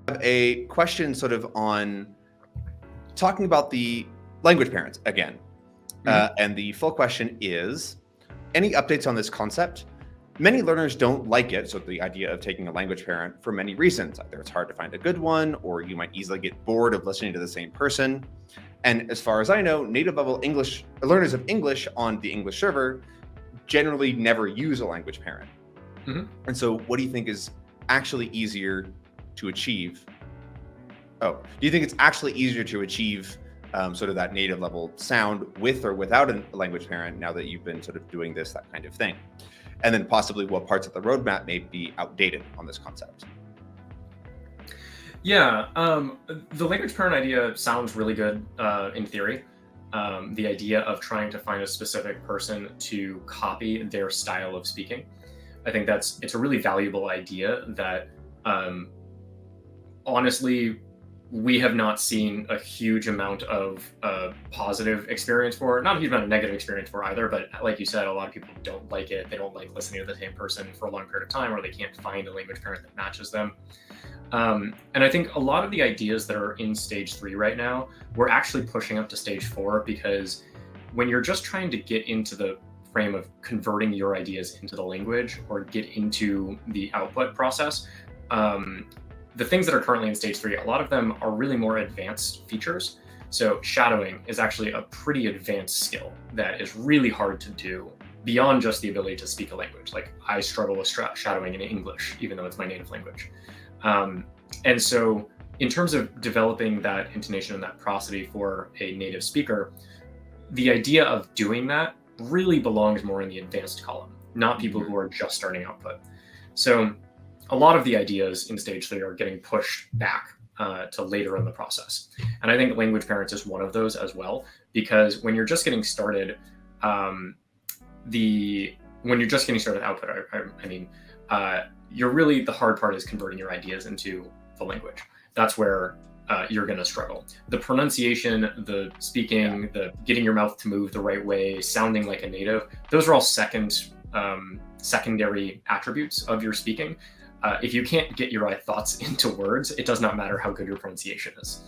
have a question sort of on talking about the language parents again. And the full question is, any updates on this concept? Many learners don't like it, so the idea of taking a language parent, for many reasons. Either it's hard to find a good one, or you might easily get bored of listening to the same person. And as far as I know, native level English learners of English on the English server generally never use a language parent. And so what do you think is actually easier to achieve? Do you think it's actually easier to achieve sort of that native level sound with or without a language parent now that you've been sort of doing that kind of thing? And then possibly what parts of the roadmap may be outdated on this concept? Yeah, the language parent idea sounds really good in theory. The idea of trying to find a specific person to copy their style of speaking. I think it's a really valuable idea that honestly, we have not seen a huge amount of positive experience for, not a huge amount of negative experience for either, but like you said, a lot of people don't like it. They don't like listening to the same person for a long period of time, or they can't find a language parent that matches them. And I think a lot of the ideas that are in stage 3 right now, we're actually pushing up to stage 4, because when you're just trying to get into the frame of converting your ideas into the language or get into the output process, the things that are currently in stage 3, a lot of them are really more advanced features. So shadowing is actually a pretty advanced skill that is really hard to do beyond just the ability to speak a language. Like, I struggle with shadowing in English, even though it's my native language. And so in terms of developing that intonation and that prosody for a native speaker, the idea of doing that really belongs more in the advanced column, not people who are just starting output. So a lot of the ideas in stage 3 are getting pushed back to later in the process. And I think language parents is one of those as well, because when you're just getting started, when you're just getting started output, you're really, the hard part is converting your ideas into the language. That's where you're going to struggle. The pronunciation, the speaking, the getting your mouth to move the right way, sounding like a native, those are all secondary attributes of your speaking. If you can't get your thoughts into words, it does not matter how good your pronunciation is.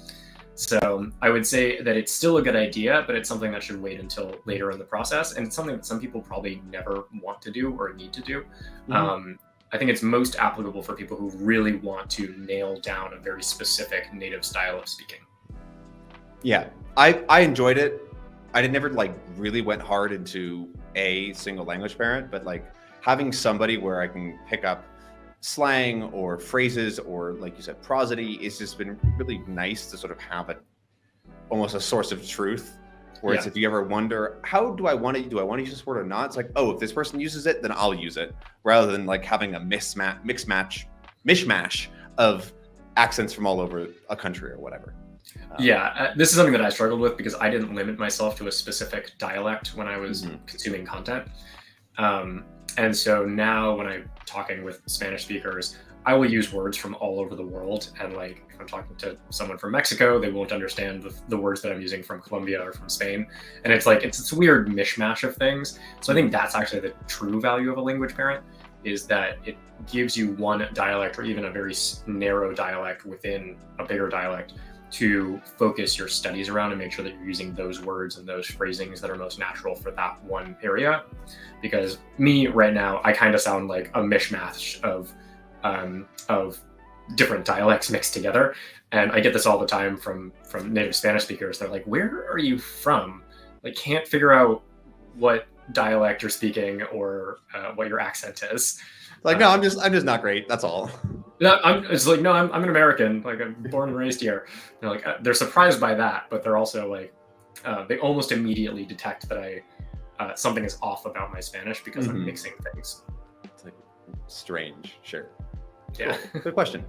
So I would say that it's still a good idea, but it's something that should wait until later in the process. And it's something that some people probably never want to do or need to do. I think it's most applicable for people who really want to nail down a very specific native style of speaking. Yeah, I enjoyed it. I never really went hard into a single language parent, but having somebody where I can pick up slang or phrases or, like you said, prosody, it's just been really nice to sort of have almost a source of truth. Whereas if you ever wonder, how do I want to use this word or not? It's like, oh, if this person uses it, then I'll use it, rather than having a mishmash of accents from all over a country or whatever. This is something that I struggled with because I didn't limit myself to a specific dialect when I was consuming content. And so now when I'm talking with Spanish speakers, I will use words from all over the world. And if I'm talking to someone from Mexico, they won't understand the words that I'm using from Colombia or from Spain. And it's it's a weird mishmash of things. So I think that's actually the true value of a language parent, is that it gives you one dialect, or even a very narrow dialect within a bigger dialect, to focus your studies around and make sure that you're using those words and those phrasings that are most natural for that one area. Because me right now, I kind of sound like a mishmash of different dialects mixed together. And I get this all the time from native Spanish speakers. They're like, where are you from? Can't figure out what dialect you're speaking or what your accent is. No, I'm just not great. That's all. No, I'm an American. I'm born and raised here. They're surprised by that, but they're also they almost immediately detect that something is off about my Spanish because I'm mixing things. It's strange. Sure. Yeah. Cool. Good question.